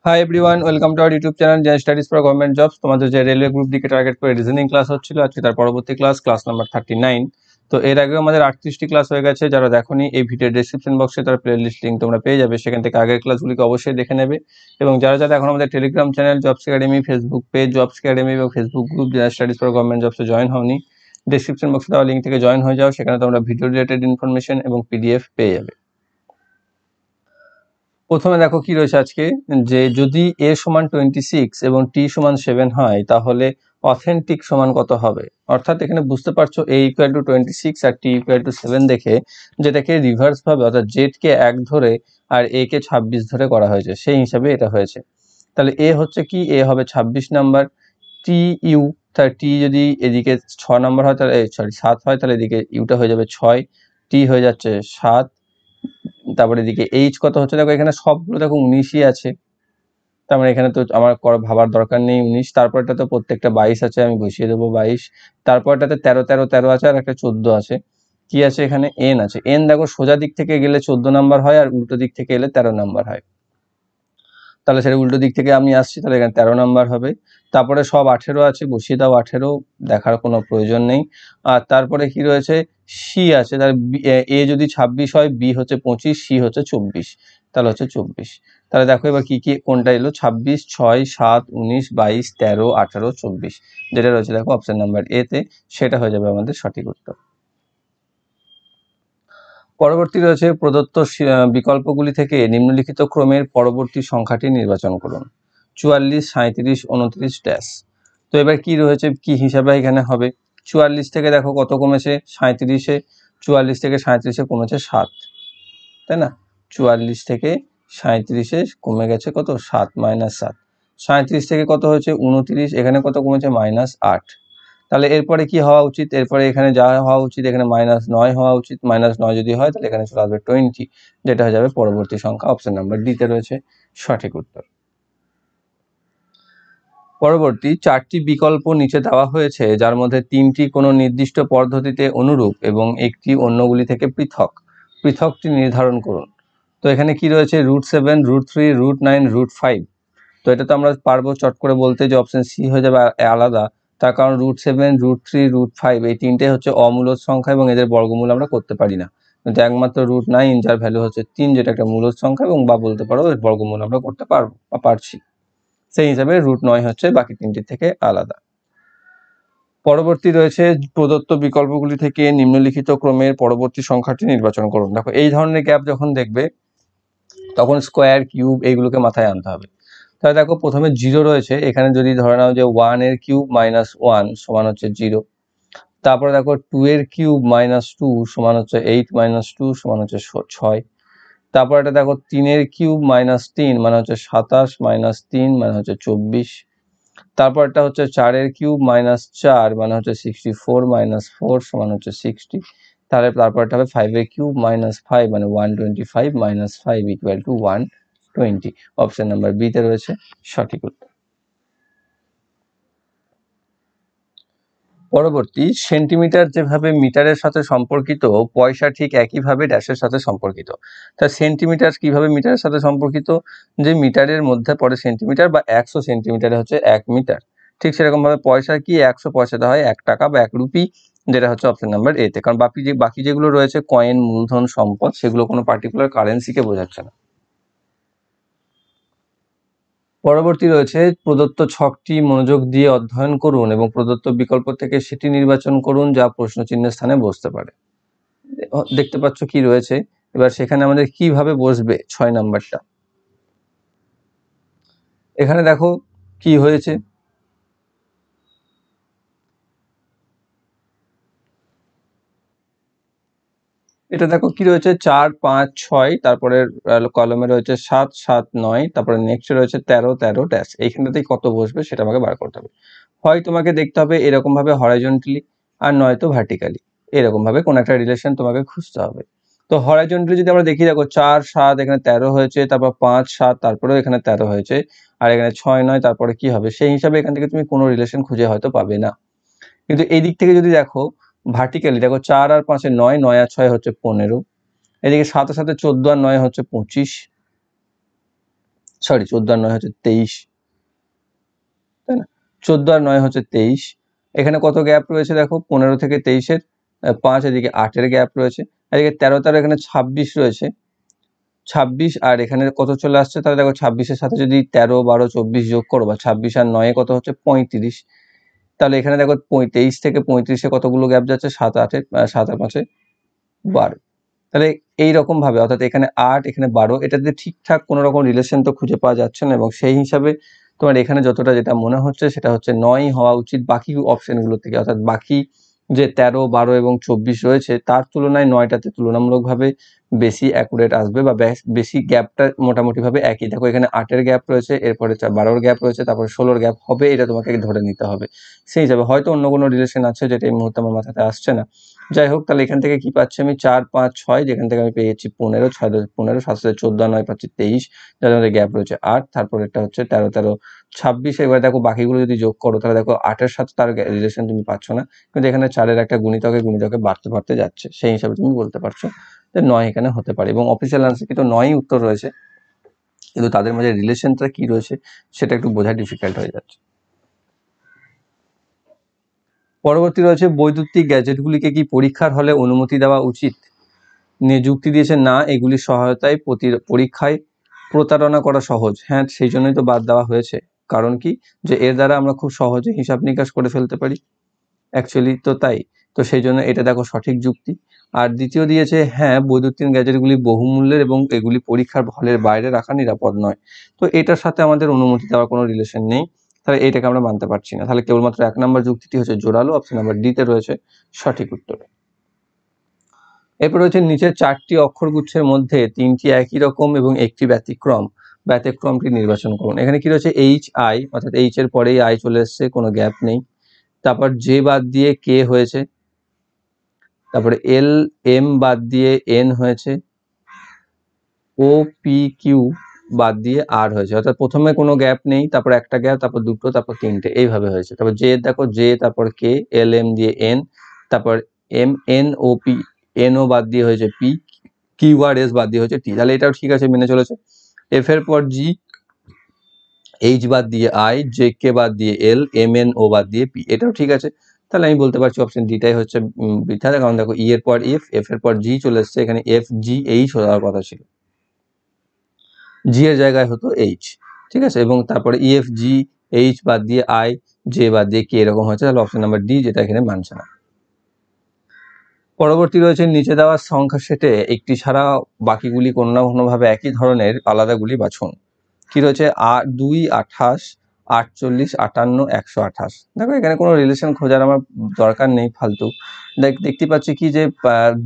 High everyone, welcome to our YouTube channel Gen Studies for government jobs. তোমাদের যে railway group দিকে target করে reasoning class হচ্ছিল, আজকে তার পরবর্তী ক্লাস নাম্বার 39। তো এর আগেও আমাদের 38টি ক্লাস হয়ে গেছে। যারা দেখোনি, এই ভিডিওর ডেসক্রিপশন বক্সে তার প্লে লিস্ট লিঙ্ক তোমরা পেয়ে যাবে, সেখান থেকে আগের ক্লাসগুলিকে অবশ্যই দেখে নেবে। এবং যারা যারা এখন আমাদের Telegram channel Jobs Academy, Facebook page Jobs Academy এবং Facebook group Gen Studies for Government জবসে জয়েন হওনি, ডেসক্রিপশন বক্সে দেওয়া লিঙ্ক থেকে জয়েন হয়ে যাও। সেখানে তোমরা ভিডিও রিলেটেড ইনফরমেশন এবং পিডিএফ পেয়ে যাবে। প্রথমে দেখো কি রয়েছে আজকে, যে যদি a সমান 26 এবং t সমান 7 হয়, তাহলে অথেন্টিক সমান কত হবে। অর্থাৎ এখানে বুঝতে পারছো a ইকুয়াল টু 26 আর t ইকুয়াল টু 7 দেখে, যেটাকে রিভার্স ভাবে অর্থাৎ z কে 1 ধরে আর a কে 26 ধরে করা হয়েছে, সেই হিসাবে এটা হয়েছে। তাহলে a হচ্ছে কি, a হবে 26 নাম্বার, t u, তাহলে t যদি এদিকে 6 নাম্বার হয়, তাহলে 7 হয়, তাহলে এদিকে ইউটা হয়ে যাবে 6, t হয়ে যাচ্ছে 7। তারপরে এদিকে এইচ কত হচ্ছে, দেখো এখানে সবগুলো দেখো 19ই আছে, তার মানে এখানে তো আমার ভাবার দরকার নেই 19। তারপরটা তো প্রত্যেকটা 22 আছে, আমি বসিয়ে দেবো 22। তারপরটাতে 13 13 13 আছে, আর একটা 14 আছে। কি আছে এখানে, এন আছে। এন দেখো সোজা দিক থেকে গেলে 14 নাম্বার হয়, আর উল্টো দিক থেকে এলে 13 নাম্বার হয়। তাহলে সেটা উল্টো দিক থেকে আমি আসছি, তাহলে এখানে 13 নাম্বার হবে। তারপরে সব 18 আছে, বসিয়ে দাও 18, দেখার কোনো প্রয়োজন নেই। আর তারপরে কি রয়েছে, সি আছে। তাহলে এ যদি 26 হয়, বি হচ্ছে 25, সি হচ্ছে 24, তাহলে হচ্ছে 24। তাহলে দেখো এবার কি কি কোনটা এলো, 26, 6, 7, 19, 22, 13, 18, 24, যেটা রয়েছে দেখো অপশন নাম্বার এ তে, সেটা হয়ে যাবে আমাদের সঠিক উত্তর। পরবর্তী রয়েছে, প্রদত্ত বিকল্পগুলি থেকে নিম্নলিখিত ক্রমের পরবর্তী সংখ্যাটি নির্বাচন করুন। 44, 37, 29 ড্যাশ। তো এবার কি রয়েছে, কি হিসাবে এখানে হবে। 44 থেকে দেখো কত কমেছে, 37-এ, 44 থেকে 37-এ কমেছে 7, তাই না। 44 থেকে 37-এ কমে গেছে কত, 7, -7। 37 থেকে কত হয়েছে 29, এখানে কত কমেছে, -8। তাহলে এরপরে কি হওয়া উচিত, এরপরে এখানে যা হওয়া উচিত, এখানে -9 হওয়া উচিত। -9 যদি হয়, তাহলে এখানে চলে আসবে 20, যেটা হয়ে যাবে পরবর্তী সংখ্যা। অপশন নাম্বার ডি তে রয়েছে সঠিক উত্তর। পরবর্তী 4টি বিকল্প নিচে দেওয়া হয়েছে, যার মধ্যে 3টি কোনো নির্দিষ্ট পদ্ধতিতে অনুরূপ এবং একটি অন্যগুলি থেকে পৃথক। পৃথকটি নির্ধারণ করুন। তো এখানে কি রয়েছে, √7, √3, √9, √5। তো এটা তো আমরা পারবো চট করে বলতে যে অপশন সি হয়ে যাবে আলাদা। তার কারণ √7, √3, √5 এই তিনটে হচ্ছে অমূলদ সংখ্যা এবং এদের বর্গমূল আমরা করতে পারি না। কিন্তু একমাত্র √9, যার ভ্যালু হচ্ছে 3, যেটা একটা মূলদ সংখ্যা, এবং বা বলতে পারো এর বর্গমূল আমরা করতে পারবো বা পারছি, সেই হিসাবে √9 হচ্ছে বাকি তিনটির থেকে আলাদা। পরবর্তী রয়েছে, প্রদত্ত বিকল্পগুলি থেকে নিম্নলিখিত ক্রমের পরবর্তী সংখ্যাটি নির্বাচন করুন। দেখো এই ধরনের গ্যাপ যখন দেখবে, তখন স্কোয়ার, কিউব এইগুলোকে মাথায় আনতে হবে। তাহলে দেখো প্রথমে 0 রয়েছে, এখানে যদি ধরে নাও যে 1 এর কিউব -1 সমান হচ্ছে 0। তারপরে দেখো 2 এর কিউব -2 সমান হচ্ছে 8, -2 সমান হচ্ছে 6। তারপর এটা দেখো 3 এর কিউব -3 মানে হচ্ছে 27, -3 মানে হচ্ছে 24। তারপর এটা হচ্ছে 4 এর কিউব -4 মানে হচ্ছে 64, -4 সমান হচ্ছে 60। তাহলে তারপরটা হবে 5 এর কিউব -5 মানে 125, -5 equal to 120। Option number B তে রয়েছে সঠিক উত্তর। পরবর্তী, সেন্টিমিটার যেভাবে মিটারের সাথে সম্পর্কিত, পয়সা ঠিক একইভাবে ড্যাশের সাথে সম্পর্কিত। তা সেন্টিমিটার কিভাবে মিটারের সাথে সম্পর্কিত, যে মিটারের মধ্যে পড়ে সেন্টিমিটার বা 100 সেন্টিমিটারে হচ্ছে 1 মিটার। ঠিক সেরকম ভাবে পয়সা কি, 100 পয়সাতে হয় 1 টাকা বা 1 রুপি, যেটা হচ্ছে অপশন নাম্বার এ তে। কারণ বাকি যেগুলো রয়েছে কয়েন, মূলধন, সম্পদ, সেগুলো কোনো পার্টিকুলার কারেন্সিকে বোঝাচ্ছে না। পরবর্তী রয়েছে, প্রদত্ত ছকটি মনোযোগ দিয়ে অধ্যয়ন করুন এবং প্রদত্ত বিকল্প থেকে সেটি নির্বাচন করুন যা প্রশ্নচিহ্নের স্থানে বসতে পারে। দেখতে পাচ্ছ কি রয়েছে, এবার সেখানে আমাদের কিভাবে বসবে 6 নাম্বারটা। এখানে দেখো কি হয়েছে, এটা দেখো কি রয়েছে, 4, 5, 6, তারপরে কলমে রয়েছে 7, 7, 9, তারপরে নেক্সট রয়েছে 13, 13 ড্যাশ। এইখানটাতেই কত বসবে সেটা আমাকে বার করতে হবে। হয় তোমাকে দেখতে হবে এরকম ভাবে হরাইজন্টালি, আর নয়তো ভার্টিক্যালি, এরকম ভাবে কোন একটা রিলেশন তোমাকে খুঁজতে হবে। তো হরাইজন্টালি যদি আমরা দেখি, দেখো 4, 7 এখানে 13 হয়েছে, তারপর 5, 7 তারপরেও এখানে 13 হয়েছে, আর এখানে 6, 9 তারপরে কি হবে, সেই হিসাবে এখান থেকে তুমি কোনো রিলেশন খুঁজে হয়তো পাবে না। কিন্তু এই দিক থেকে যদি দেখো ভার্টিক্যালি, দেখো 4 আর 5 9, 9 আর 6 হচ্ছে 15, এদিকে 7 এর সাথে 14 আর 9 হচ্ছে 25, সরি 14 আর 9 হচ্ছে 23, তাই না? 14 আর 9 হচ্ছে 23। এখানে কত গ্যাপ রয়েছে দেখো, 15 থেকে 23-এর 5, এদিকে 8-এর গ্যাপ রয়েছে, এদিকে 13 13 এখানে 26 রয়েছে, 26 আর এখানে কত চলে আসছে, তাহলে দেখো 26-এর সাথে যদি 13 12 24 যোগ করো, বা 26 আর 9 কত হচ্ছে 35, তাহলে এখানে দেখো 23 থেকে 35-এ কতগুলো গ্যাপ যাচ্ছে, 7 8-এ 7 আর 5-এ 12। তাহলে এইরকম ভাবে, অর্থাৎ এখানে 8 এখানে 12, এটাতে ঠিকঠাক কোনো রকম রিলেশন তো খুঁজে পাওয়া যাচ্ছে না, এবং সেই হিসাবে তোমার এখানে যতটা যেটা মনে হচ্ছে সেটা হচ্ছে 9 হওয়া উচিত বাকি অপশনগুলো থেকে, অর্থাৎ বাকি যে 13 12 এবং 24 রয়েছে তার তুলনায় 9টাতে তুলনামূলকভাবে বেশি অ্যাকুরেট আসবে, বা বেশি গ্যাপটা মোটামুটি ভাবে একই। দেখো এখানে 8-এর গ্যাপ রয়েছে, এরপরে 12-এর গ্যাপ রয়েছে, তারপরে 16-এর গ্যাপ হবে, এটা তোমাকে ধরে নিতে হবে। সেই হিসাবে হয়তো অন্য কোনো রিলেশন আছে যেটা এই মুহূর্তে আমার মাথাতে আসছে না। যাই হোক, তাহলে এখান থেকে কি পাচ্ছি আমি, 4 5 6, যেখান থেকে আমি পেয়ে যাচ্ছি 15, 6 15, 7 14 আর 9 পাচ্ছি 23, যার মধ্যে গ্যাপ রয়েছে 8, তারপর এটা হচ্ছে 13 13 26। এবার দেখো বাকিগুলো যদি যোগ করো, তাহলে দেখো 8-এর সাথে তার রিলেশন তুমি পাচ্ছ না, কিন্তু এখানে 4-এর একটা গুণিতকে বাড়তে বাড়তে যাচ্ছে, সেই হিসাবে তুমি বলতে পারছো যে 9 এখানে হতে পারে, এবং অফিসিয়াল আনসার কিন্তু 9ই উত্তর রয়েছে, কিন্তু তাদের মাঝে রিলেশনটা কি রয়েছে সেটা একটু বোঝা ডিফিকাল্ট হয়ে যাচ্ছে। পরবর্তী রয়েছে, বৈদ্যুতিক গ্যাজেটগুলিকে কি পরীক্ষার হলে অনুমতি দেওয়া উচিত? যুক্তি দিয়েছে না, এগুলির সহায়তায় পরীক্ষায় প্রতারণা করা সহজ। হ্যাঁ, সেই জন্যই তো বাদ দেওয়া হয়েছে। কারণ কি, যে এর দ্বারা আমরা খুব সহজে হিসাব নিকাশ করে ফেলতে পারি, অ্যাকচুয়ালি তো তাই। তো সেই জন্য এটা দেখো সঠিক যুক্তি। আর দ্বিতীয় দিয়েছে, হ্যাঁ বৈদ্যুতিন গ্যাজেটগুলি বহুমূল্যের এবং এগুলি পরীক্ষার হলের বাইরে রাখা নিরাপদ নয়। তো এটার সাথে আমাদের অনুমতি দেওয়ার কোনো রিলেশন নেই, তাহলে এইটাকে আমরা মানতে পারছি না। তাহলে কেবলমাত্র 1 নম্বর যুক্তিটি হচ্ছে জোরালো, অপশন নাম্বার ডিতে রয়েছে সঠিক উত্তর। এরপর রয়েছে, নিচের 4টি অক্ষরগুচ্ছের মধ্যে 3টি একই রকম এবং একটি ব্যতিক্রম, ব্যতিক্রমটি নির্বাচন করুন। এখানে কি রয়েছে, এইচ আই, অর্থাৎ এইচ এর পরেই আই চলে এসছে, কোনো গ্যাপ নেই। তারপর জে বাদ দিয়ে কে হয়েছে, তারপরে এল এম বাদ দিয়ে এন হয়েছে, ও পি কিউ বাদ দিয়ে আর হয়েছে, অর্থাৎ প্রথমে কোনো গ্যাপ নেই, তারপর একটা গ্যাপ, তারপর দুটো, তারপর তিনটে, এইভাবে হয়েছে। তারপর জে দেখো জে, তারপর কে, এল এম দিয়ে এন, তারপর M N O P, N O বাদ দিয়ে হয়েছে পি, কিউ আর এস বাদ দিয়ে হয়েছে টি, তাহলে এটাও ঠিক আছে, মেনে চলেছে। এফ এর পর জি, এইচ বাদ দিয়ে আই, জে কে বাদ দিয়ে এল, এম এন ও বাদ দিয়ে পি, এটাও ঠিক আছে। তাহলে আমি বলতে পারছি অপশন ডিটাই হচ্ছে বৃথা, কারণ দেখো ই এর পর এফ, এফ এর পর জি চলে এসছে, এখানে এফ জি এইচ হওয়ার কথা ছিল, জি এর জায়গায় হতো এইচ, ঠিক আছে। এবং তারপরে ইএফ জি এইচ বাদ দিয়ে আই, জে বাদ দিয়ে কে, এরকম হয়েছে, তাহলে অপশন নাম্বার ডি যেটা এখানে মানছে না। পরবর্তী রয়েছে, নিচে দেওয়া সংখ্যা সেটে একটি ছাড়া বাকিগুলি কোনো না কোনোভাবে একই ধরনের আলাদাগুলি বাছুন। কি রয়েছে, 2 28 48 58 128। দেখো এখানে কোনো রিলেশন খোঁজার আমার দরকার নেই, ফালতু। দেখতে পাচ্ছি কি যে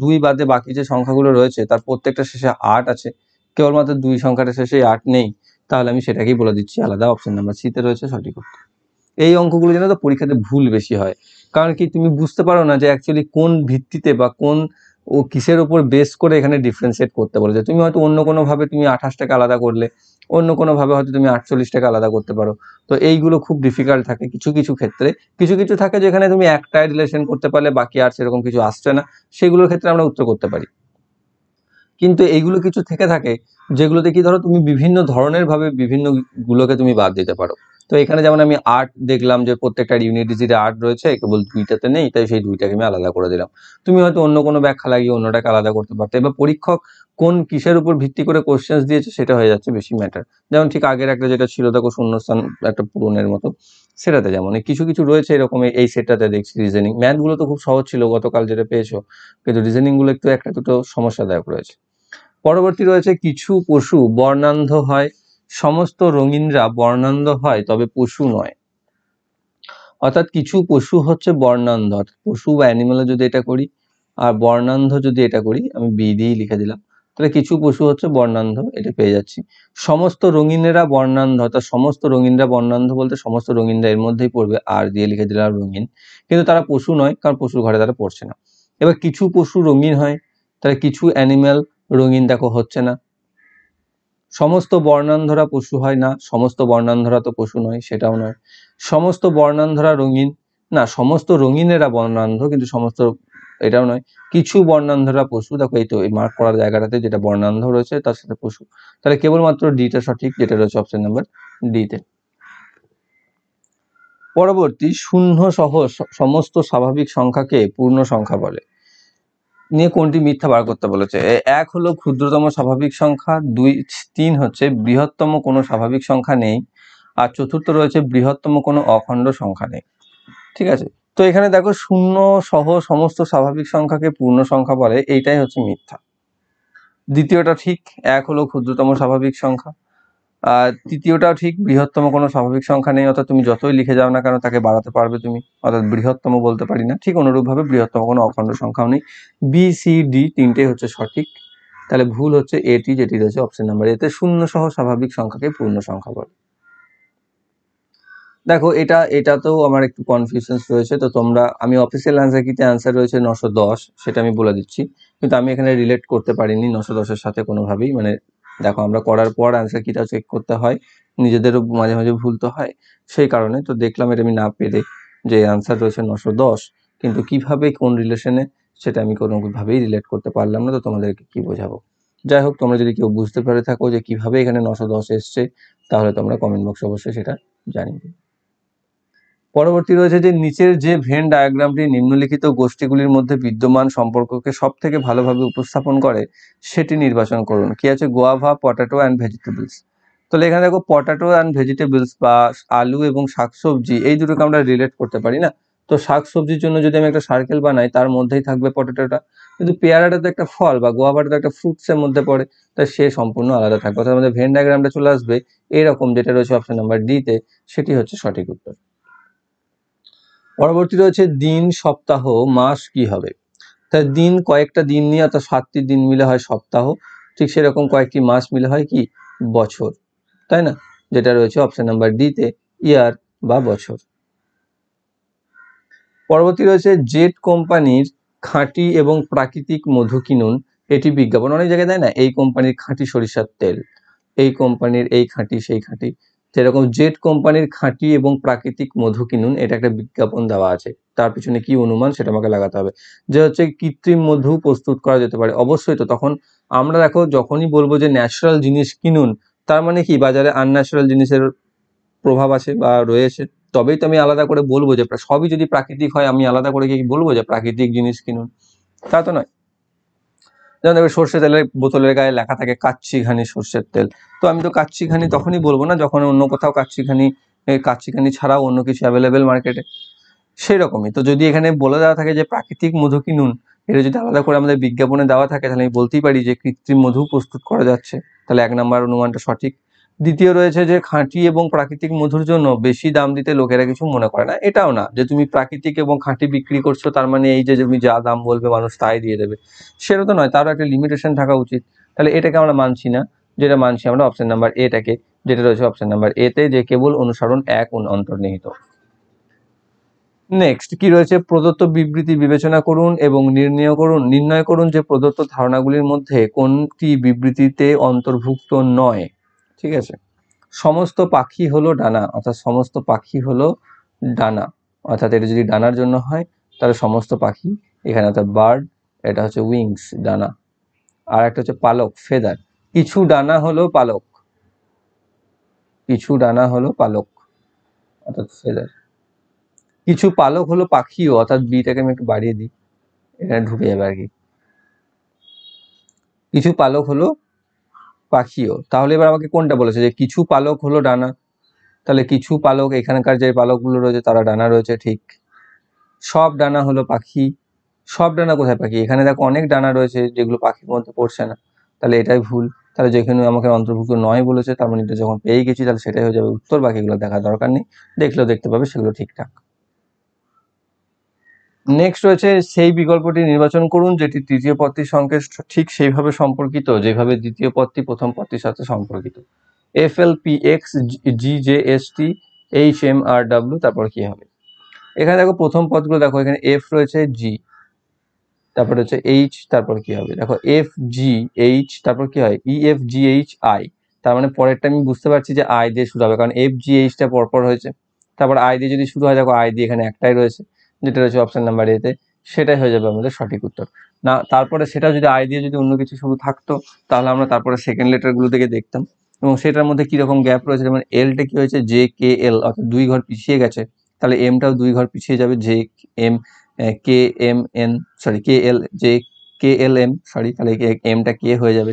2 বাদে বাকি যে সংখ্যাগুলো রয়েছে তার প্রত্যেকটা শেষে 8 আছে, কেবলমাত্র 2 সংখ্যাটা শেষে 8 নেই, তাহলে আমি সেটাকেই বলে দিচ্ছি আলাদা, অপশন নাম্বার সিতে রয়েছে সঠিক উত্তর। এই অঙ্কগুলো যেন তো পরীক্ষাতে ভুল বেশি হয়, কারণ কি তুমি বুঝতে পারো না যে অ্যাকচুয়ালি কোন ভিত্তিতে বা কোন ও কিসের উপর বেস করে এখানে ডিফারেন্সিয়েট করতে বলেছে। তুমি হয়তো অন্য কোনোভাবে তুমি 28টাকে আলাদা করলে, অন্য কোনোভাবে হয়তো তুমি 48টাকে আলাদা করতে পারো। তো এইগুলো খুব ডিফিকাল্ট থাকে কিছু কিছু ক্ষেত্রে, কিছু কিছু থাকে যেখানে তুমি একটাই রিলেশন করতে পারলে বাকি আর সেরকম কিছু আসছে না, সেগুলোর ক্ষেত্রে আমরা উত্তর করতে পারি। কিন্তু এইগুলো কিছু থেকে থাকে যেগুলোতে কি ধরো তুমি বিভিন্ন ধরনের ভাবে বিভিন্ন গুলোকে তুমি বাদ দিতে পারো। তো এখানে যেমন আমি 8 দেখলাম যে প্রত্যেকটা ইউনিট ডিজিটে 8 রয়েছে, কেবল 2টাতে নেই, তাই সেই 2টাকে আমি আলাদা করে দিলাম। তুমি হয়তো অন্য কোনো ব্যাখ্যা লাগিয়ে অন্যটাকে আলাদা করতে পারতে, এবার পরীক্ষক কোন কিসের উপর ভিত্তি করে কোশ্চেন্স দিয়েছে সেটা হয়ে যাচ্ছে বেশি ম্যাটার। যেমন ঠিক আগের একটা যেটা ছিল দেখো শূন্যস্থান একটা পূরণের মতো, সেটাতে যেমন কিছু কিছু রয়েছে এরকম, এই সেটটাতে দেখছি রিজনিং ম্যাথগুলো তো খুব সহজ ছিল গতকাল যেটা পেয়েছো, কিন্তু রিজনিং গুলো একটু একটা দুটো সমস্যাদায়ক রয়েছে। পরবর্তী রয়েছে, কিছু পশু বর্ণান্ধ হয়, সমস্ত রঙিনরা বর্ণান্ধ হয় তবে পশু নয়। অর্থাৎ কিছু পশু হচ্ছে বর্ণান্ধ, অর্থাৎ পশু বা অ্যানিমেলে যদি এটা করি, আর বর্ণান্ধ যদি এটা করি, আমি বি দিয়েই লিখে দিলাম, তাহলে কিছু পশু হচ্ছে বর্ণান্ধ, এটা পেয়ে যাচ্ছি। সমস্ত রঙিনেরা বর্ণান্ধ, অর্থাৎ সমস্ত রঙিনরা বর্ণান্ধ বলতে সমস্ত রঙিনরা এর মধ্যেই পড়বে, আর দিয়ে লিখে দিলাম রঙিন, কিন্তু তারা পশু নয়, কারণ পশুর ঘরে তারা পড়ছে না। এবার কিছু পশু রঙিন হয়, তাহলে কিছু অ্যানিমেল রঙিন দেখো হচ্ছে না। সমস্ত বর্ণান্ধরা পশু হয় না, সমস্ত বর্ণান্ধরা তো পশু নয়, সেটাও নয়। সমস্ত বর্ণান্ধরা রঙিন, না সমস্ত রঙিনেরা বর্ণান্ধ, কিন্তু সমস্ত এটাও নয়। কিছু বর্ণান্ধরা পশু, দেখো এই তো এই মার্ক করার জায়গাটাতে যেটা বর্ণান্ধ রয়েছে তার সাথে পশু, তাহলে কেবলমাত্র ডিটা সঠিক, যেটা রয়েছে অপশন নাম্বার ডিতে। পরবর্তী, শূন্য সহ সমস্ত স্বাভাবিক সংখ্যাকে পূর্ণ সংখ্যা বলে, নিয়ে কোনটি মিথ্যা বার করতে বলেছে। 1 হলো ক্ষুদ্রতম স্বাভাবিক সংখ্যা, 3 হচ্ছে বৃহত্তম কোনো স্বাভাবিক সংখ্যা নেই, আর চতুর্থ রয়েছে বৃহত্তম কোনো অখণ্ড সংখ্যা নেই। ঠিক আছে, তো এখানে দেখো শূন্য সহ সমস্ত স্বাভাবিক সংখ্যাকে পূর্ণ সংখ্যা বলে, এইটাই হচ্ছে মিথ্যা। দ্বিতীয়টা ঠিক, 1 হলো ক্ষুদ্রতম স্বাভাবিক সংখ্যা। আর তৃতীয়টাও ঠিক, বৃহত্তম কোনো স্বাভাবিক সংখ্যা নেই, অর্থাৎ তুমি যতই লিখে যাও না কেন তাকে বাড়াতে পারবে তুমি, অর্থাৎ বৃহত্তম বলতে পারি না। ঠিক অনুরূপভাবে বৃহত্তম কোনো অখণ্ড সংখ্যাও নেই। বি সি ডি তিনটেই হচ্ছে সঠিক, তাহলে ভুল হচ্ছে এটি, যেটি রয়েছে অপশন নাম্বার এতে, শূন্য সহ স্বাভাবিক সংখ্যাকে পূর্ণ সংখ্যা বলে। দেখো এটাতেও আমার একটু কনফিউশন রয়েছে, তো তোমরা, আমি অফিসিয়াল অ্যান্সার কিতে অ্যান্সার রয়েছে 910, সেটা আমি বলে দিচ্ছি, কিন্তু আমি এখানে রিলেট করতে পারিনি 910-এর সাথে কোনোভাবেই। মানে দেখো আমরা করার পর অ্যান্সার কিটাও চেক করতে হয়, নিজেদেরও মাঝে মাঝে ভুল তো হয়, সেই কারণে তো দেখলাম এটা আমি না পেরে যে অ্যান্সার রয়েছে 910, কিন্তু কিভাবে কোন রিলেশনে সেটা আমি কোনোভাবেই রিলেট করতে পারলাম না, তো তোমাদেরকে কি বোঝাবো। যাই হোক, তোমরা যদি কেউ বুঝতে পেরে থাকো যে কিভাবে এখানে 910 এসছে, তাহলে তোমরা কমেন্ট বক্সে অবশ্যই সেটা জানিয়ে। পরবর্তী রয়েছে যে নিচের যে ভেন ডায়াগ্রামটি নিম্নলিখিত গোষ্ঠীগুলির মধ্যে বিদ্যমান সম্পর্ককে সব থেকে ভালোভাবে উপস্থাপন করে সেটি নির্বাচন করুন। কি আছে, গোয়াভা, পটাটো অ্যান্ড ভেজিটেবলস। তাহলে এখানে দেখো পটাটো অ্যান্ড ভেজিটেবলস বা আলু এবং শাকসবজি, এই দুটোকে আমরা রিলেট করতে পারি না। তো শাকসবজির জন্য যদি আমি একটা সার্কেল বানাই, তার মধ্যেই থাকবে পটাটোটা, কিন্তু পেয়ারাটা তো একটা ফল বা গোয়াভাটা তো একটা ফ্রুটসের মধ্যে পড়ে, তাই সে সম্পূর্ণ আলাদা থাকবে, অর্থাৎ আমাদের ভেন ডায়াগ্রামটা চলে আসবে এরকম, যেটা রয়েছে অপশন নাম্বার ডিতে, সেটি হচ্ছে সঠিক উত্তর। পরবর্তী রয়েছে দিন, সপ্তাহ, মাস কি হবে। তাই দিন কয়েকটা দিন নিয়ে, অর্থাৎ 7টি দিন মিলে হয় সপ্তাহ, ঠিক সেরকম কয়েকটি মাস মিলে হয় কি বছর, তাই না, যেটা রয়েছে অপশন নাম্বার ডিতে, ইয়ার বা বছর। পরবর্তী রয়েছে জেট কোম্পানির খাঁটি এবং প্রাকৃতিক মধু কিনুন, এটি বিজ্ঞাপন অনেক জায়গায় দেয় না, এই কোম্পানির খাঁটি সরিষার তেল, এই কোম্পানির এই খাঁটি সেই খাঁটি, যেরকম জেট কোম্পানির খাঁটি এবং প্রাকৃতিক মধু কিনুন, এটা একটা বিজ্ঞাপন দেওয়া আছে, তার পিছনে কি অনুমান সেটা আমাকে লাগাতে হবে। যে হচ্ছে কৃত্রিম মধু প্রস্তুত করা যেতে পারে, অবশ্যই। তো তখন আমরা দেখো যখনই বলবো যে ন্যাচারাল জিনিস কিনুন, তার মানে কি বাজারে আনন্যাচারাল জিনিসের প্রভাব আছে বা রয়েছে, তবেই তো আমি আলাদা করে বলবো যে সবই যদি প্রাকৃতিক হয়, আমি আলাদা করে কি বলবো যে প্রাকৃতিক জিনিস কিনুন, তা তো নয়। যেমন দেখবে সর্ষে তেলের বোতলের গায়ে লেখা থাকে কাচ্চি ঘানি সর্ষের তেল, তো আমি তো কাচ্চি ঘানি তখনই বলবো না যখন অন্য কোথাও কাচ্চি ঘানি ছাড়াও অন্য কিছু অ্যাভেলেবেল মার্কেটে, সেই রকমই। তো যদি এখানে বলে দেওয়া থাকে যে প্রাকৃতিক মধু কিনুন, এটা যদি আলাদা করে আমাদের বিজ্ঞাপনে দেওয়া থাকে, তাহলে আমি বলতেই পারি যে কৃত্রিম মধু প্রস্তুত করা যাচ্ছে, তাহলে 1 নম্বর অনুমানটা সঠিক। দ্বিতীয় রয়েছে যে খাঁটি এবং প্রাকৃতিক মধুর জন্য বেশি দাম দিতে লোকেরা কিছু মনে করে না, এটাও না যে তুমি প্রাকৃতিক এবং খাঁটি বিক্রি করছো তার মানে এই যে তুমি যা দাম বলবে মানুষ তাই দিয়ে দেবে, সেটা তো নয়, তারও একটা লিমিটেশন থাকা উচিত। তাহলে এটাকে আমরা মানছি না, যেটা মানছি আমরা অপশন নাম্বার এটাকে, যেটা রয়েছে অপশন নাম্বার এতে, যে কেবল অনুসরণ 1 অন্তর্নিহিত। নেক্সট কি রয়েছে, প্রদত্ত বিবৃতি বিবেচনা করুন এবং নির্ণয় করুন যে প্রদত্ত ধারণাগুলির মধ্যে কোনটি বিবৃতিতে অন্তর্ভুক্ত নয়। ঠিক আছে, সমস্ত পাখি হলো ডানা, অর্থাৎ সমস্ত পাখি হলো ডানা, অর্থাৎ এটা যদি ডানার জন্য হয় তাহলে সমস্ত পাখি এখানে, অর্থাৎ বার্ড, এটা হচ্ছে উইংস ডানা, আর একটা হচ্ছে পালক ফেদার, কিছু ডানা হলো পালক, কিছু ডানা হলো পালক অর্থাৎ ফেদার, কিছু পালক হলো পাখিও, অর্থাৎ বিটাকে আমি একটু বাড়িয়ে দিই, এখানে ঢুকে যাবে আর কি, কিছু পালক হলো পাখিও। তাহলে এবার আমাকে কোনটা বলেছে, যে কিছু পালক হলো ডানা, তাহলে কিছু পালক, এখানকার যে পালকগুলো রয়েছে তারা ডানা রয়েছে, ঠিক। সব ডানা হলো পাখি, সব ডানা কোথায় পাখি, এখানে দেখো অনেক ডানা রয়েছে যেগুলো পাখির মধ্যে পড়ছে না, তাহলে এটাই ভুল। তাহলে যেখানে আমাকে অন্তর্ভুক্ত নয় বলেছে, তার মানে এটা যখন পেয়ে গেছি তাহলে সেটাই হয়ে যাবে উত্তর, বাকিগুলো দেখার দরকার নেই, দেখলেও দেখতে পাবে সেগুলো ঠিকঠাক। নেক্সট রয়েছে সেই বিকল্পটি নির্বাচন করুন যেটি তৃতীয় পদটির সঙ্গে ঠিক সেইভাবে সম্পর্কিত যেভাবে দ্বিতীয় পদটি প্রথম পদটির সাথে সম্পর্কিত। FLPX GJST HMRW, তারপর কি হবে, এখানে দেখো প্রথম পদগুলো দেখো, এখানে F রয়েছে, G, তারপর হচ্ছে H, তারপর কি হবে দেখো FGH, তারপর কি হয় EFGHI, তার মানে পরেরটা আমি বুঝতে পারছি যে I দিয়ে শুরু হবে, কারণ FGH টা পরপর হয়েছে, তারপর I দিয়ে যদি শুরু হয় দেখো I দিয়ে এখানে একটাই রয়েছে, যেটা রয়েছে অপশন নাম্বার এতে সেটাই হয়ে যাবে আমাদের সঠিক উত্তর। না তারপরে সেটা যদি আই দিয়ে যদি অন্য কিছু শুরু থাকতো তাহলে আমরা তারপরে সেকেন্ড লেটারগুলো থেকে দেখতাম এবং সেটার মধ্যে কীরকম গ্যাপ রয়েছে, যেমন এলটা কি হয়েছে জে কে এল, অর্থাৎ 2 ঘর পিছিয়ে গেছে, তাহলে এমটাও 2 ঘর পিছিয়ে যাবে, J M K M N sorry K L J K L M sorry, তাহলে এমটা কে হয়ে যাবে,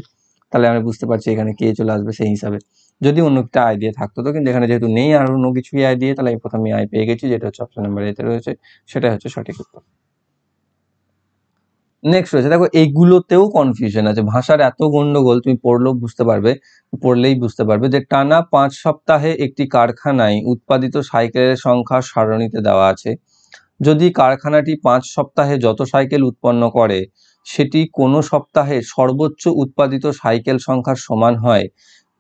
তাহলে আমরা বুঝতে পারছি এখানে কে চলে আসবে সেই হিসাবে। যদি অন্য একটা আই দিয়ে থাকতো তো, কিন্তু এখানে যেহেতু নেই আর অন্য কিছুই আই দিয়ে, তাহলে আমি প্রথমে আই পেয়ে গেছি, যেটা হচ্ছে অপশন নাম্বার এতে রয়েছে, সেটাই হচ্ছে সঠিক উত্তর। নেক্সট রয়েছে দেখো, এইগুলোতেও কনফিউশন আছে, ভাষার এত গন্ডগোল, তুমি পড়লেও বুঝতে পারবে, পড়লেই বুঝতে পারবে যে টানা 5 সপ্তাহে একটি কারখানায় উৎপাদিত সাইকেলের সংখ্যা সারণীতে দেওয়া আছে। যদি কারখানাটি 5 সপ্তাহে যত সাইকেল উৎপন্ন করে সেটি কোনো সপ্তাহে সর্বোচ্চ উৎপাদিত সাইকেল সংখ্যার সমান হয়,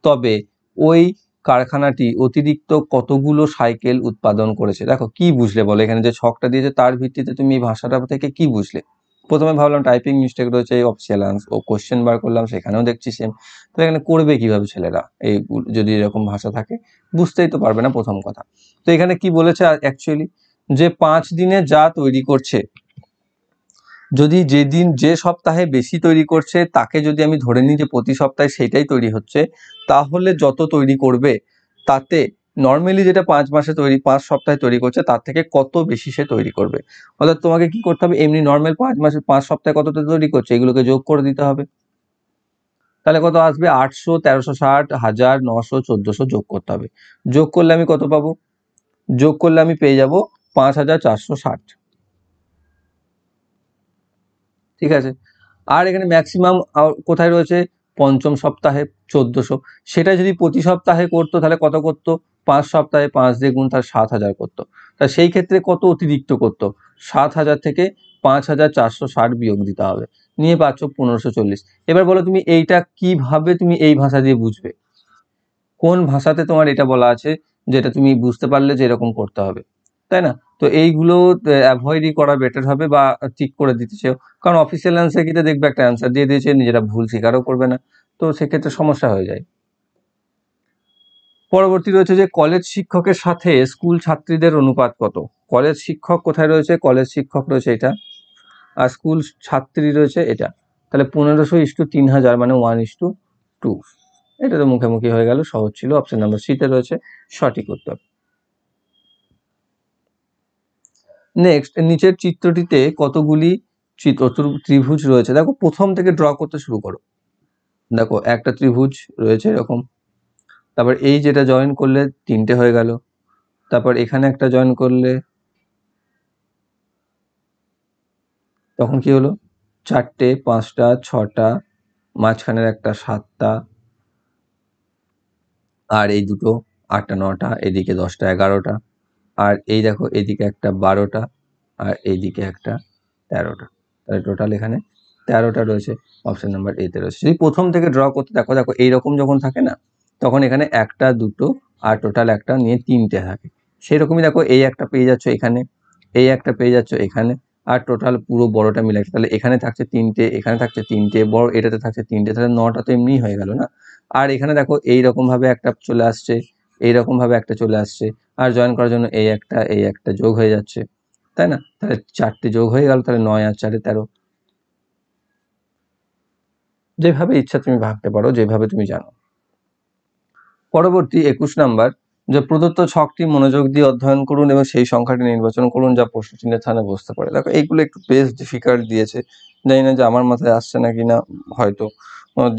তবে ওই কারখানাটি অতিরিক্ত কতগুলো সাইকেল উৎপাদন করেছে। দেখো কি বুঝলে বলো, এখানে যে ছকটা দিয়েছে তার ভিত্তিতে তুমি এই ভাষাটা থেকে কি বুঝলে? প্রথমে ভাবলাম টাইপিং মিস্টেক রয়েছে, অফিসিয়াল ও কোশ্চেন বার করলাম, সেখানেও দেখছি সেম। তো এখানে করবে কিভাবে ছেলেরা এই, যদি এরকম ভাষা থাকে বুঝতেই তো পারবে না প্রথম কথা। তো এখানে কি বলেছে অ্যাকচুয়ালি, যে 5 দিনে যা তৈরি করছে, যদি যেদিন যে সপ্তাহে বেশি তৈরি করছে তাকে যদি আমি ধরে নিই যে প্রতি সপ্তাহে সেটাই তৈরি হচ্ছে, তাহলে যত তৈরি করবে তাতে নর্মালি যেটা 5 মাসে তৈরি 5 সপ্তাহে তৈরি করছে তার থেকে কত বেশি সে তৈরি করবে। অর্থাৎ তোমাকে কি করতে হবে, এমনি নর্মাল 5 মাসে 5 সপ্তাহে কতটা তৈরি করছে এগুলোকে যোগ করে দিতে হবে, তাহলে কত আসবে 800, 1360, 1000, 900, 1400 যোগ করতে হবে। যোগ করলে আমি কত পাবো, যোগ করলে আমি পেয়ে যাব 5460। ঠিক আছে, আর এখানে ম্যাক্সিমাম কোথায় রয়েছে, পঞ্চম সপ্তাহে 1400, সেটা যদি প্রতি সপ্তাহে করতো তাহলে কত করতো, 5 সপ্তাহে 5 দিয়ে গুণ তার 7000 করতো, তা সেই ক্ষেত্রে কত অতিরিক্ত করতো, 7000 থেকে 5460 বিয়োগ দিতে হবে, নিয়ে পাচ্ছ 1540। এবার বলো তুমি এইটা কিভাবে তুমি এই ভাষা দিয়ে বুঝবে, কোন ভাষাতে তোমার এটা বলা আছে যেটা তুমি বুঝতে পারলে যে এরকম করতে হবে, তাই না? তো এইগুলো অ্যাভয়েডই করা বেটার হবে, বা ঠিক করে দিতে চেও, কারণ অফিসিয়াল অ্যান্সার কিতে দেখবে একটা অ্যান্সার দিয়ে দিয়েছে, নিজেরা ভুল স্বীকারও করবে না, তো সেক্ষেত্রে সমস্যা হয়ে যায়। পরবর্তী রয়েছে যে কলেজ শিক্ষকের সাথে স্কুল ছাত্রীদের অনুপাত কত। কলেজ শিক্ষক কোথায় রয়েছে, কলেজ শিক্ষক রয়েছে এটা, আর স্কুল ছাত্রী রয়েছে এটা, তাহলে 1500:3000 মানে 1:2। এটা তো মুখোমুখি হয়ে গেল, সহজ ছিল, অপশন নাম্বার সিতে রয়েছে সঠিক উত্তর। নেক্সট, নিচের চিত্রটিতে কতগুলি ত্রিভুজ রয়েছে, দেখো প্রথম থেকে ড্র করতে শুরু করো। দেখো একটা ত্রিভুজ রয়েছে এরকম, তারপর এই যেটা জয়েন করলে 3টে হয়ে গেল, তারপর এখানে একটা জয়েন করলে তখন কি হলো, 4টে, 5টা, 6টা, মাঝখানের একটা 7টা, আর এই দুটো 8টা 9টা, এদিকে 10টা 11টা, আর এই দেখো এদিকে একটা 12টা, আর এইদিকে একটা 13টা, তাহলে টোটাল এখানে 13টা রয়েছে, অপশন নাম্বার এতে রয়েছে। যদি প্রথম থেকে ড্র করতে দেখো, দেখো এইরকম যখন থাকে না তখন এখানে একটা দুটো আর টোটাল একটা নিয়ে 3টে থাকে, সেরকমই দেখো এই একটা পেয়ে যাচ্ছ এখানে, এই একটা পেয়ে যাচ্ছ এখানে, আর টোটাল পুরো বড়টা মিলে তাহলে এখানে থাকছে 3টে, এখানে থাকছে 3টে, বড় এটাতে থাকছে 3টে, তাহলে 9টা তো এমনিই হয়ে গেল না। আর এখানে দেখো এইরকম ভাবে একটা চলে আসছে, এইরকম ভাবে একটা চলে আসছে, আর জয়েন করার জন্য এই একটা যোগ হয়ে যাচ্ছে, তাই না? তাহলে 4টে যোগ হয়ে গেল, তাহলে 9 আর 4 13। যেভাবে ইচ্ছা তুমি ভাবতে পারো, যেভাবে তুমি জানো। পরবর্তী 21 নাম্বার, যে প্রদত্ত ছকটি মনোযোগ দিয়ে অধ্যয়ন করুন এবং সেই সংখ্যাটি নির্বাচন করুন যা প্রশ্ন চিহ্নের স্থানে বসতে পারে। দেখো এইগুলো একটু বেশ ডিফিকাল্ট দিয়েছে, জানি না যে আমার মাথায় আসছে নাকি না, হয়তো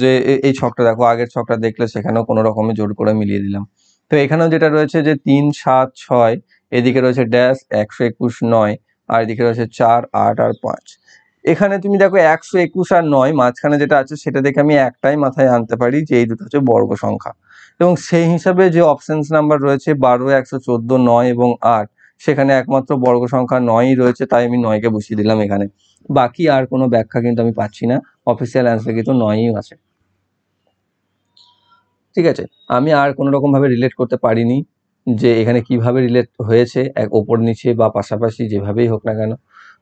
যে এই ছকটা দেখো, আগের ছকটা দেখলে সেখানেও কোনো রকমে জোর করে মিলিয়ে দিলাম। তো এখানেও যেটা রয়েছে যে 3 7 6, এদিকে রয়েছে ড্যাশ 121 9, আর এদিকে রয়েছে 4 8 আর 5। এখানে তুমি দেখো 121 আর 9 মাঝখানে যেটা আছে সেটা দেখে আমি একটাই মাথায় আনতে পারি যে এই দুটো হচ্ছে বর্গ সংখ্যা, এবং সেই হিসাবে যে অপশনস নাম্বার রয়েছে 12, 114, 9 এবং 8, সেখানে একমাত্র বর্গ সংখ্যা 9ই রয়েছে, তাই আমি 9কে বসিয়ে দিলাম এখানে। বাকি আর কোনো ব্যাখ্যা কিন্তু আমি পাচ্ছি না, অফিসিয়াল অ্যান্সার কিন্তু 9ই আছে। ঠিক আছে, আমি আর কোনো রকম ভাবে রিলেট করতে পারিনি যে এখানে কিভাবে রিলেট হয়েছে, এক ওপর নিচে বা পাশাপাশি যেভাবেই হোক না কেন।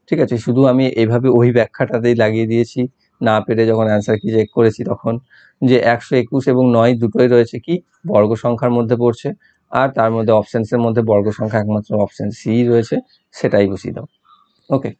ঠিক আছে, শুধু আমি এইভাবে ওই ব্যাখ্যাটাতেই লাগিয়ে দিয়েছি, না পেরে যখন অ্যান্সার কি চেক করেছি তখন, যে 121 এবং 9 দুটোই রয়েছে কি বর্গ সংখ্যার মধ্যে পড়ছে, আর তার মধ্যে অপশনসের মধ্যে বর্গ সংখ্যা একমাত্র অপশন সি রয়েছে, সেটাই বসিয়ে দাও। ওকে।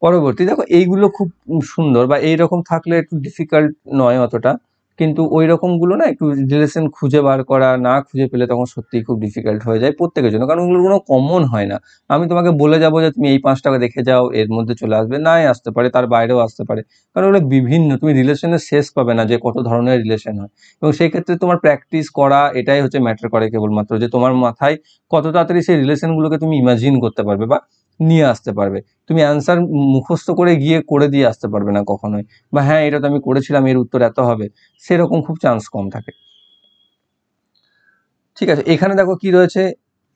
পরবর্তী দেখো এইগুলো খুব সুন্দর, বা এইরকম থাকলে একটু ডিফিকাল্ট নয় অতটা, কিন্তু ওই রকমগুলো না একটু রিলেশন খুঁজে বার করা, না খুঁজে পেলে তখন সত্যিই খুব ডিফিকাল্ট হয়ে যায় প্রত্যেকের জন্য, কারণ ওগুলো কোনো কমন হয় না। আমি তোমাকে বলে যাবো যে তুমি এই 5টাকে দেখে যাও, এর মধ্যে চলে আসবে, নাই আসতে পারে, তার বাইরেও আসতে পারে, কারণ ওগুলো বিভিন্ন, তুমি রিলেশনের শেষ পাবে না যে কত ধরনের রিলেশন হয়। এবং সেই ক্ষেত্রে তোমার প্র্যাকটিস করা এটাই হচ্ছে ম্যাটার করে কেবলমাত্র, যে তোমার মাথায় কত তাড়াতাড়ি সেই রিলেশনগুলোকে তুমি ইমাজিন করতে পারবে বা নিয়ে আসতে পারবে। তুমি অ্যান্সার মুখস্থ করে গিয়ে করে দিয়ে আসতে পারবে না কখনোই, বা হ্যাঁ এটা তো আমি করেছিলাম, এর উত্তর এত হবে, সেরকম খুব চান্স কম থাকে। ঠিক আছে, এখানে দেখো কি রয়েছে,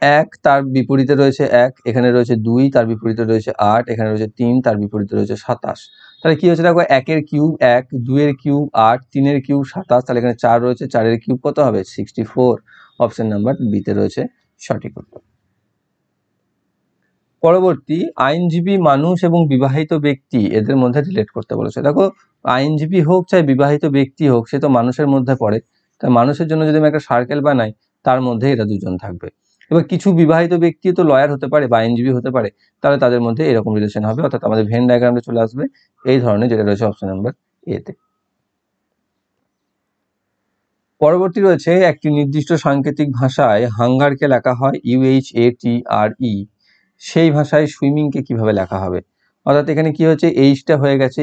1 তার বিপরীতে রয়েছে 1, এখানে রয়েছে 2 তার বিপরীতে রয়েছে 8, এখানে রয়েছে 3 তার বিপরীতে রয়েছে 27। তাহলে কি হচ্ছে দেখো, 1-এর কিউব 1, 2-এর কিউব 8, 3-এর কিউব 27, তাহলে এখানে 4 রয়েছে, 4-এর কিউব কত হবে 64। অপশন নাম্বার বিতে রয়েছে সঠিক উত্তর। পরবর্তী, আইনজীবী মানুষ এবং বিবাহিত ব্যক্তি এদের মধ্যে রিলেট করতে বলেছে। দেখো, আইনজীবী হোক চাই বিবাহিত ব্যক্তি হোক, সে তো মানুষের মধ্যে পড়ে। তাই মানুষের জন্য যদি আমি একটা সার্কেল বানাই, তার মধ্যে এরা দুজন থাকবে। এবার কিছু বিবাহিত ব্যক্তি তো লয়ার হতে পারে বা আইনজীবী হতে পারে, তাহলে তাদের মধ্যে এরকম রিলেশন হবে, অর্থাৎ আমাদের ভেন ডায়াগ্রামে চলে আসবে এই ধরনের, যেটা রয়েছে অপশন নাম্বার এতে। পরবর্তী রয়েছে, একটি নির্দিষ্ট সাংকেতিক ভাষায় হাঙ্গারকে লেখা হয় UHATRE, সেই ভাষায় সুইমিংকে কিভাবে লেখা হবে? অর্থাৎ এখানে কি হচ্ছে, এইচটা হয়ে গেছে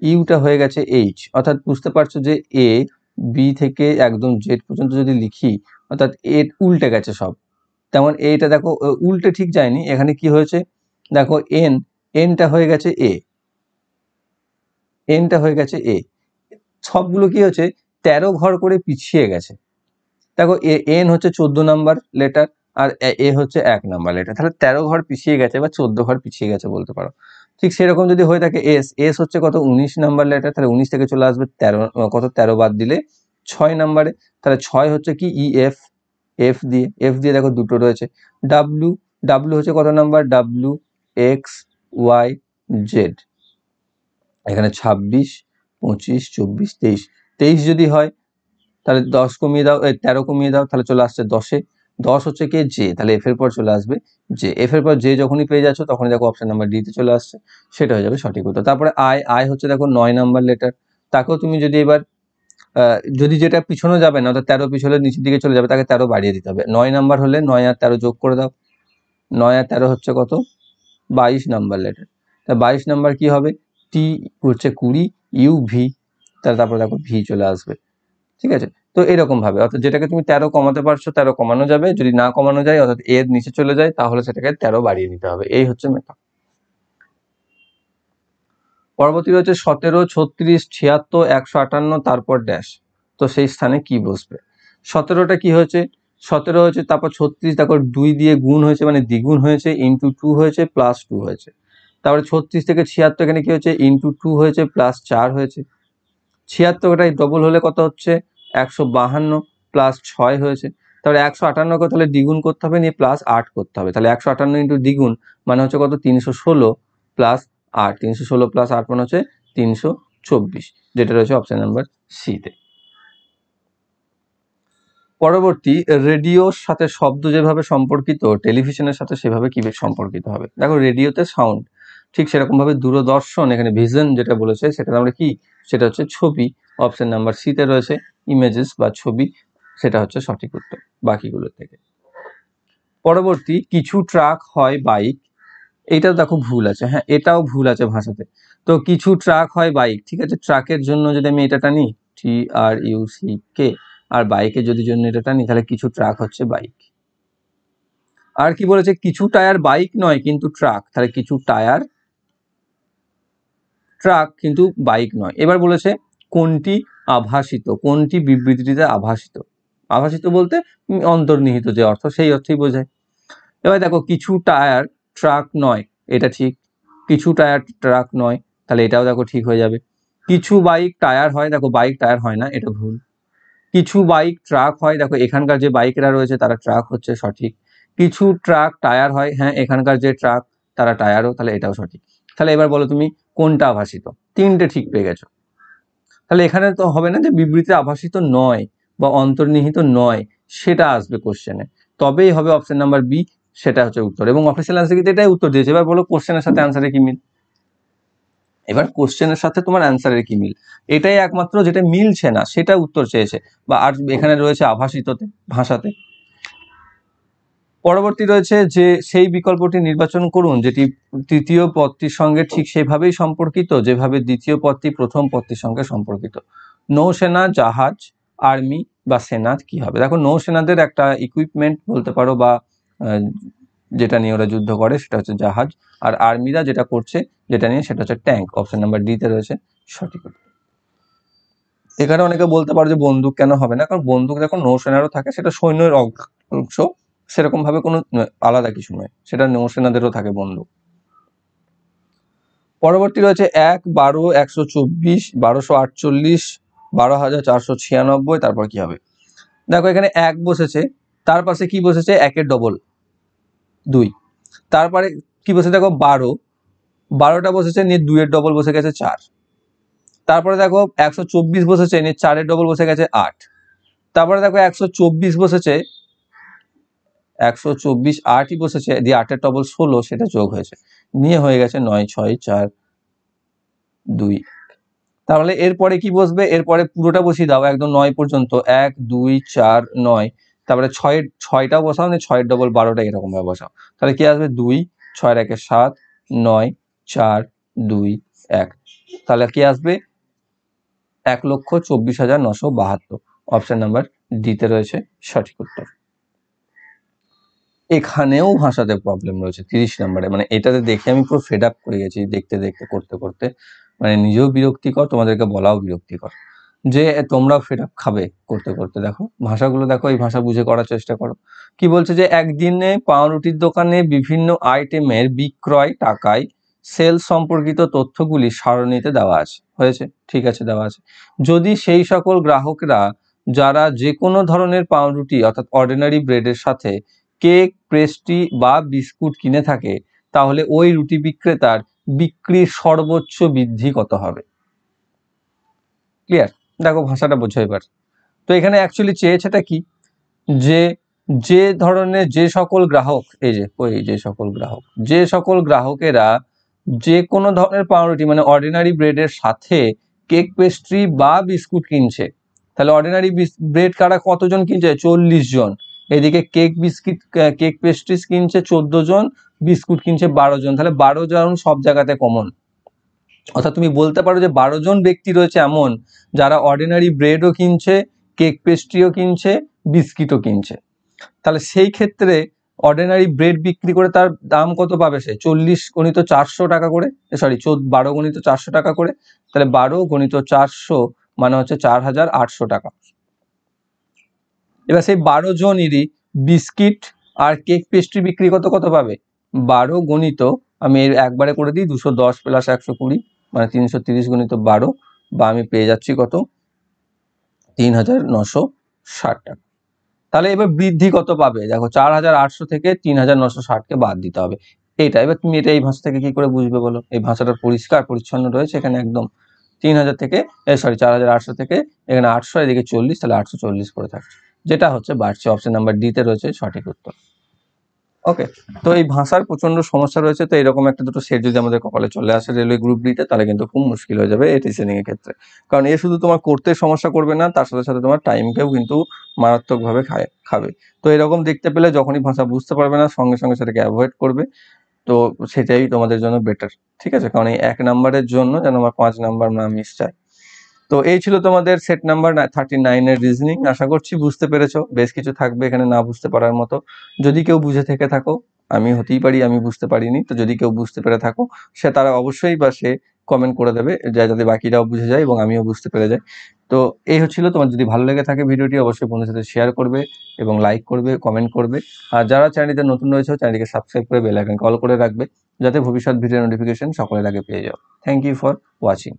ইউটা হয়ে গেছে এইচ, অর্থাৎ বুঝতে পারছো যে এ বি থেকে একদম জেড পর্যন্ত যদি লিখি, অর্থাৎ এ উল্টে গেছে সব। তেমন এইটা দেখো উল্টে ঠিক যায়নি, এখানে কি হয়েছে দেখো, এনটা হয়ে গেছে এনটা হয়ে গেছে সবগুলো কি হচ্ছে 13 ঘর করে পিছিয়ে গেছে। দেখো এন হচ্ছে 14 নাম্বার লেটার, আর এ হচ্ছে 1 নাম্বার লেটার, তাহলে 13 ঘর পিছিয়ে গেছে বা 14 ঘর পিছিয়ে গেছে বলতে পারো। ঠিক সেরকম যদি হয়ে থাকে এস হচ্ছে কত 19 নাম্বার লেটার, তাহলে 19 থেকে চলে আসবে 13, কত 13 বাদ দিলে 6 নাম্বারে, তাহলে 6 হচ্ছে কি এফ দিয়ে দেখো দুটো রয়েছে। ডাব্লু ডাব্লু হচ্ছে কত নাম্বার, WXYZ, এখানে 26, 25, 24, 23, 23 যদি হয় তাহলে 10 কমিয়ে দাও, 13 কমিয়ে দাও, তাহলে চলে আসছে 10-এ। 10 হচ্ছে কি জে, তাহলে এফ এর পর চলে আসবে জে, এফ এর পর জে যখনই পেয়ে যাচ্ছ তখনই দেখো অপশন নাম্বার ডি তে চলে আসছে, সেটা হয়ে যাবে সঠিক উত্তর। তারপরে আই হচ্ছে দেখো 9 নাম্বার লেটার, তাকেও তুমি যদি এবার যদি যেটা পিছনে যাবে না, অর্থাৎ 13 পিছনে নিচের দিকে চলে যাবে, তাকে 13 বাড়িয়ে দিতে হবে। 9 নাম্বার হলে 9 আর 13 যোগ করে দাও, 9 আর 13 হচ্ছে কত 22 নাম্বার লেটার, তা 22 নাম্বার কি হবে, টি হচ্ছে 20, ইউ তাহলে তারপরে দেখো ভি চলে আসবে। ঠিক আছে, তো এরকম ভাবে, অর্থাৎ যেটাকে তুমি 13 কমাতে পারছো 13 কমানো যাবে, যদি না কমানো যায় অর্থাৎ এর নিচে চলে যায়, তাহলে সেটাকে 13 বাড়িয়ে নিতে হবে, এই হচ্ছে মেথড। পরবর্তী রয়েছে 17, 36, 76, 158, তারপর ড্যাশ, তো সেই স্থানে কি বসবে? 17টা কি হয়েছে, 17 হয়েছে, তারপর 36 তারপর 2 দিয়ে গুণ হয়েছে মানে দ্বিগুণ হয়েছে, ইন্টু 2 হয়েছে, প্লাস 2 হয়েছে। তারপরে 36 থেকে 76 এখানে কি হয়েছে, ইন্টু 2 হয়েছে, প্লাস 4 হয়েছে। 76টাই ডবল হলে কত হচ্ছে 152, প্লাস 6 হয়েছে। তাহলে 158কে তাহলে দ্বিগুণ করতে হবে, নিয়ে প্লাস 8 করতে হবে, তাহলে 158 ইন্টু দ্বিগুণ মানে হচ্ছে কত 316, প্লাস 8, 316 প্লাস 8 মানে হচ্ছে 324, যেটা রয়েছে অপশন নাম্বার সিতে। পরবর্তী, রেডিওর সাথে শব্দ যেভাবে সম্পর্কিত টেলিভিশনের সাথে সেভাবে কি সম্পর্কিত হবে? দেখো, রেডিওতে সাউন্ড, ঠিক সেরকম ভাবে দূরদর্শন, এখানে ভিশন যেটা বলেছে সেটা আমরা কি, সেটা হচ্ছে ছবি, অপশন নাম্বার সিতে রয়েছে ইমেজেস বা ছবি, সেটা হচ্ছে সঠিক উত্তর বাকিগুলো থেকে। পরবর্তী, কিছু ট্রাক হয় বাইক, এইটাও দেখো ভুল আছে, হ্যাঁ এটাও ভুল আছে ভাষাতে। তো কিছু ট্রাক হয় বাইক, ঠিক আছে, ট্রাকের জন্য যদি আমি এটা টানি TRUCK, আর বাইকের যদি জন্য এটা টানি, তাহলে কিছু ট্রাক হচ্ছে বাইক। আর কি বলেছে, কিছু টায়ার বাইক নয় কিন্তু ট্রাক, তাহলে কিছু টায়ার ট্রাক কিন্তু বাইক নয়। এবার বলেছে কোনটি আভাসিত, কোনটি বিবৃতিটিতে আভাসিত, আভাসিত বলতে অন্তর্নিহিত যে অর্থ, সেই অর্থই বোঝায়। এবার দেখো, কিছু টায়ার ট্রাক নয়, এটা ঠিক, কিছু টায়ার ট্রাক নয়, তাহলে এটাও দেখো ঠিক হয়ে যাবে। কিছু বাইক টায়ার হয়, দেখো বাইক টায়ার হয় না, এটা ভুল। কিছু বাইক ট্রাক হয়, দেখো এখানকার যে বাইকেরা রয়েছে তারা ট্রাক হচ্ছে সঠিক। কিছু ট্রাক টায়ার হয়, হ্যাঁ এখানকার যে ট্রাক তারা টায়ারও, তাহলে এটাও সঠিক। তাহলে এবার বলো তুমি কোনটা আভাসিত, তিনটে ঠিক পেয়ে গেছো। তাহলে এখানে তো হবে না যে বিবৃতি আভাসিত নয় বা অন্তর্নিহিত নয়, সেটা আসবে কোশ্চেনে, তবেই হবে অপশন নাম্বার বি, সেটা হচ্ছে উত্তর। এবং অফিসিয়াল অ্যান্সার কিন্তু এটাই উত্তর দিয়েছে। এবার বলো কোশ্চেনের সাথে অ্যান্সারে কি মিল? এবার কোশ্চেনের সাথে তোমার অ্যান্সারের কি মিল, এটাই একমাত্র যেটা মিলছে না সেটা উত্তর চেয়েছে, বা আর এখানে রয়েছে আভাসিততে, ভাষাতে। পরবর্তী রয়েছে যে সেই বিকল্পটি নির্বাচন করুন যেটি তৃতীয় পদটির সঙ্গে ঠিক সেভাবেই সম্পর্কিত যেভাবে দ্বিতীয় পদটি প্রথম পদটির সঙ্গে সম্পর্কিত। নৌসেনা, জাহাজ, আর্মি বা সেনা কি হবে? দেখো নৌসেনাদের একটা ইকুইপমেন্ট বলতে পারো, বা যেটা নিয়ে ওরা যুদ্ধ করে সেটা হচ্ছে জাহাজ, আর আর্মিরা যেটা করছে যেটা নিয়ে সেটা হচ্ছে ট্যাঙ্ক। অপশন নাম্বার ডি তে রয়েছে সঠিক উত্তর। এখানে অনেকে বলতে পারো যে বন্দুক কেন হবে না, কারণ বন্দুক যখন নৌসেনারও থাকে সেটা সৈন্যের অংশ, সেরকম ভাবে কোনো আলাদা কিছু নয়, সেটা নৌসেনাদেরও থাকে বন্দুক। পরবর্তী রয়েছে 1, 12, 124, 1248, 12,496, তারপর কি হবে? দেখো এখানে 1 বসেছে, তার পাশে কি বসেছে? 1-এর ডবল 2, তারপরে কি বসে দেখো 12টা বসেছে, নিয়ে 2-এর ডবল বসে গেছে 4, তারপরে দেখো 124 বসেছে, নিয়ে 4-এর ডবল বসে গেছে 8, তারপরে দেখো 124 বসেছে, 124 8ই বসেছে, দিয়ে 8-এর ডবল 16, সেটা যোগ হয়েছে, নিয়ে হয়ে গেছে 9, 6, 4, 2। তাহলে এরপরে কি বসবে? এরপরে পুরোটা বসিয়ে দাও একদম 9 পর্যন্ত, 1, 2, 4, 9, তারপরে 6টাও বসাও, না 6-এর ডবল 12টা এরকম ভাবে বসাও, তাহলে কি আসবে? 2, 6-এর 1-এ 7, 9, 4, 2, 1, তাহলে কি আসবে? 1,24,972। অপশন নাম্বার ডি তে রয়েছে সঠিক উত্তর। এখানেও ভাষাতে প্রবলেম রয়েছে 30 নম্বরে, মানে এটাতে দেখে আমি পুরো ফেড আপ করে গেছি, দেখতে দেখতে করতে করতে, মানে নিজেও বিরক্তিকর, তোমাদেরকে বলাও বিরক্তিকর, যে তোমরাও ফেড আপ খাবে করতে করতে। দেখো ভাষাগুলো দেখো, এই ভাষা বুঝে করার চেষ্টা করো। কি বলছে? যে একদিনে পাউরুটির দোকানে বিভিন্ন আইটেমের বিক্রয় টাকায় সেল সম্পর্কিত তথ্যগুলি সারণীতে দেওয়া আছে। হয়েছে, ঠিক আছে, দেওয়া আছে। যদি সেই সকল গ্রাহকরা যারা যে কোনো ধরনের পাউরুটি অর্থাৎ অর্ডিনারি ব্রেডের সাথে কেক, পেস্ট্রি বা বিস্কুট কিনে থাকে, তাহলে ওই রুটি বিক্রেতার বিক্রির সর্বোচ্চ বৃদ্ধি কত হবে? ক্লিয়ার? দেখো ভাষাটা বোঝো এবার। তো এখানে অ্যাকচুয়ালি চেয়েছেটা কি? যে ধরনের যে সকল গ্রাহক, এই যে যে সকল গ্রাহকেরা যে কোনো ধরনের পাউরুটি মানে অর্ডিনারি ব্রেডের সাথে কেক, পেস্ট্রি বা বিস্কুট কিনছে, তাহলে অর্ডিনারি ব্রেড কারা কতজন কিনছে? 40 জন। এদিকে কেক পেস্ট্রিজ কিনছে 14 জন, বিস্কুট কিনছে 12 জন, তাহলে 12 জন সব জায়গাতে কমন। অর্থাৎ তুমি বলতে পারো যে 12 জন ব্যক্তি রয়েছে এমন যারা অর্ডিনারি ব্রেডও কিনছে, কেক পেস্ট্রিও কিনছে, বিস্কিটও কিনছে। তাহলে সেই ক্ষেত্রে অর্ডিনারি ব্রেড বিক্রি করে তার দাম কত পাবে? সে 40 গুণিত 400 টাকা করে, 12 গুণিত 400 টাকা করে, তাহলে 12 গুণিত 400 মানে হচ্ছে 4,800 টাকা। এবার সেই 12 জনেরই বিস্কিট আর কেক পেস্ট্রি বিক্রি কত পাবে? 12 গুণিত, আমি একবারে করে দিই, 210 প্লাস 120 মানে 330 গুণিত 12, বা আমি পেয়ে যাচ্ছি কত? 3,960 টাকা। তাহলে এবার বৃদ্ধি কত পাবে? দেখো 4,800 থেকে 3,960কে বাদ দিতে হবে। এবার তুমি এটা এই ভাষা থেকে কি করে বুঝবে বলো? এই ভাষাটা পরিষ্কার পরিচ্ছন্ন রয়েছে এখানে একদম। 3,000 থেকে 4,800 থেকে এখানে 800, এদিকে 40, তাহলে 840 করে থাকছে, যেটা হচ্ছে বাড়ছে। অপশন নাম্বার ডি তে রয়েছে সঠিক উত্তর। ওকে, তো এই ভাষার প্রচন্ড সমস্যা রয়েছে, তো এরকম একটা দুটো সেট যদি আমাদের কপালে চলে আসে রেলওয়ে গ্রুপ ডিতে, তাহলে কিন্তু খুব মুশকিল হয়ে যাবে এই টিচিং এর ক্ষেত্রে। কারণ এ শুধু তোমার করতে সমস্যা করবে না, তার সাথে সাথে তোমার টাইমকেও কিন্তু মারাত্মকভাবে খাবে। তো এরকম দেখতে পেলে যখনই ভাষা বুঝতে পারবে না, সঙ্গে সঙ্গে সেটাকে অ্যাভয়েড করবে। তো সেটাই তোমাদের জন্য বেটার, ঠিক আছে? কারণ এই 1 নাম্বারের জন্য যেন আমার 5 নাম্বার না মিস যায়। তো এই ছিল তোমাদের সেট নাম্বার 39 এর রিজনিং। আশা করছি বুঝতে পেরেছো। বেশ কিছু থাকবে এখানে না বুঝতে পারার মতো। যদি কেউ বুঝে থেকে থাকো, আমি হতেই পারি আমি বুঝতে পারিনি, তো যদি কেউ বুঝতে পেরে থাকো তারা অবশ্যই বা সে কমেন্ট করে দেবে, যাতে বাকিরাও বুঝে যায় এবং আমিও বুঝতে পেরে যাই। তো এই হচ্ছিল, তোমার যদি ভালো লেগে থাকে ভিডিওটি অবশ্যই বন্ধুদের সাথে শেয়ার করবে এবং লাইক করবে, কমেন্ট করবে। আর যারা চ্যানেলটিতে নতুন রয়েছে চ্যানেলটিকে সাবস্ক্রাইব করে বেল আইকন কল করে রাখবে, যাতে ভবিষ্যৎ ভিডিও নোটিফিকেশন সকলের আগে পেয়ে যাও। Thank you for watching.